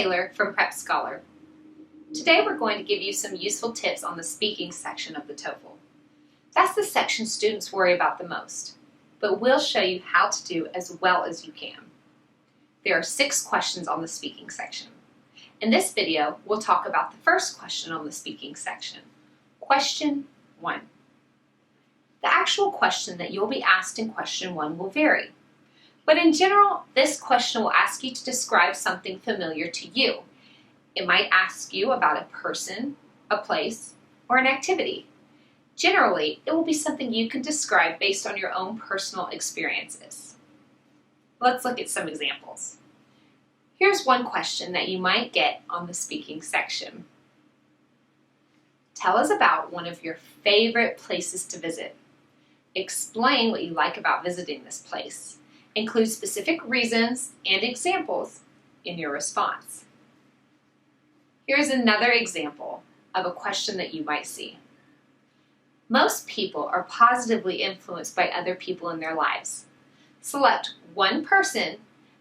Taylor from PrepScholar. Today we're going to give you some useful tips on the speaking section of the TOEFL. That's the section students worry about the most, but we'll show you how to do as well as you can. There are 6 questions on the speaking section. In this video, we'll talk about the first question on the speaking section. Question 1. The actual question that you'll be asked in question 1 will vary. But in general, this question will ask you to describe something familiar to you. It might ask you about a person, a place, or an activity. Generally, it will be something you can describe based on your own personal experiences. Let's look at some examples. Here's one question that you might get on the speaking section. Tell us about one of your favorite places to visit. Explain what you like about visiting this place. Include specific reasons and examples in your response. Here's another example of a question that you might see. Most people are positively influenced by other people in their lives. Select one person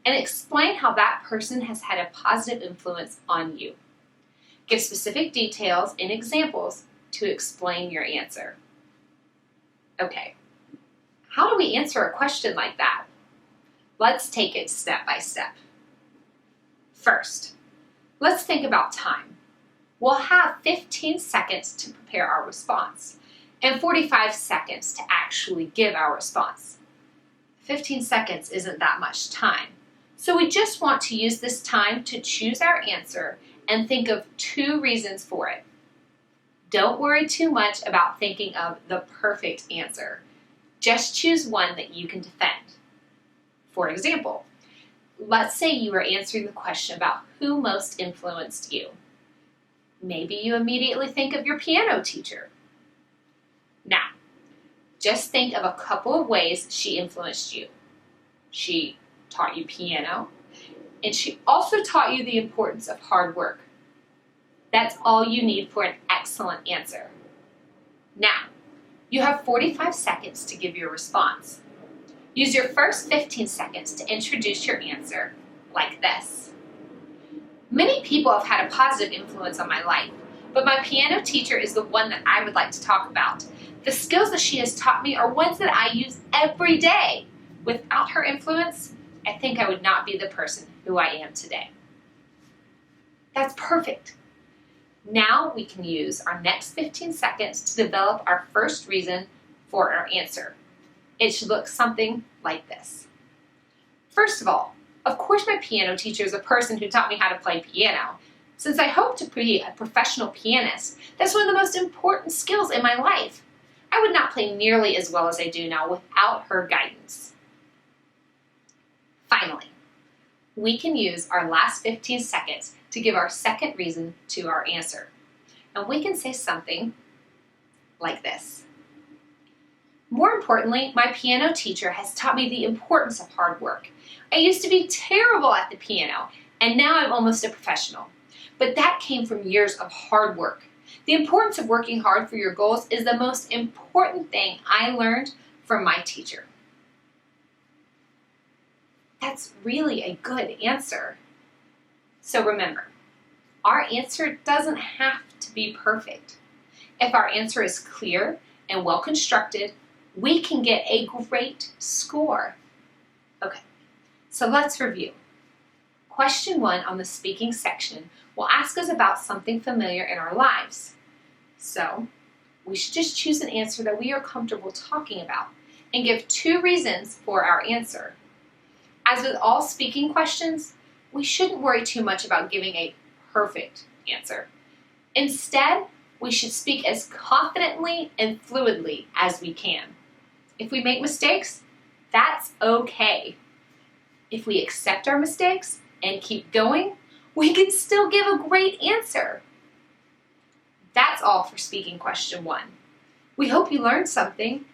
and explain how that person has had a positive influence on you. Give specific details and examples to explain your answer. Okay, how do we answer a question like that? Let's take it step by step. First, let's think about time. We'll have 15 seconds to prepare our response and 45 seconds to actually give our response. 15 seconds isn't that much time, so we just want to use this time to choose our answer and think of 2 reasons for it. Don't worry too much about thinking of the perfect answer. Just choose one that you can defend. For example, let's say you are answering the question about who most influenced you. Maybe you immediately think of your piano teacher. Now, just think of a couple of ways she influenced you. She taught you piano, and she also taught you the importance of hard work. That's all you need for an excellent answer. Now, you have 45 seconds to give your response. Use your first 15 seconds to introduce your answer, like this. Many people have had a positive influence on my life, but my piano teacher is the one that I would like to talk about. The skills that she has taught me are ones that I use every day. Without her influence, I think I would not be the person who I am today. That's perfect. Now we can use our next 15 seconds to develop our first reason for our answer. It should look something like this. First of all, of course my piano teacher is a person who taught me how to play piano. Since I hope to be a professional pianist, that's one of the most important skills in my life. I would not play nearly as well as I do now without her guidance. Finally, we can use our last 15 seconds to give our second reason to our answer. And we can say something like this. More importantly, my piano teacher has taught me the importance of hard work. I used to be terrible at the piano, and now I'm almost a professional. But that came from years of hard work. The importance of working hard for your goals is the most important thing I learned from my teacher. That's really a good answer. So remember, our answer doesn't have to be perfect. If our answer is clear and well constructed, we can get a great score. Okay, so let's review. Question 1 on the speaking section will ask us about something familiar in our lives. So, we should just choose an answer that we are comfortable talking about and give 2 reasons for our answer. As with all speaking questions, we shouldn't worry too much about giving a perfect answer. Instead, we should speak as confidently and fluidly as we can. If we make mistakes, that's okay. If we accept our mistakes and keep going, we can still give a great answer. That's all for speaking question 1. We hope you learned something.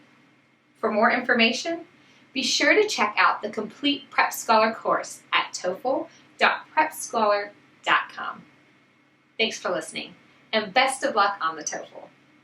For more information, be sure to check out the complete PrepScholar course at TOEFL.PrepScholar.com. Thanks for listening, and best of luck on the TOEFL.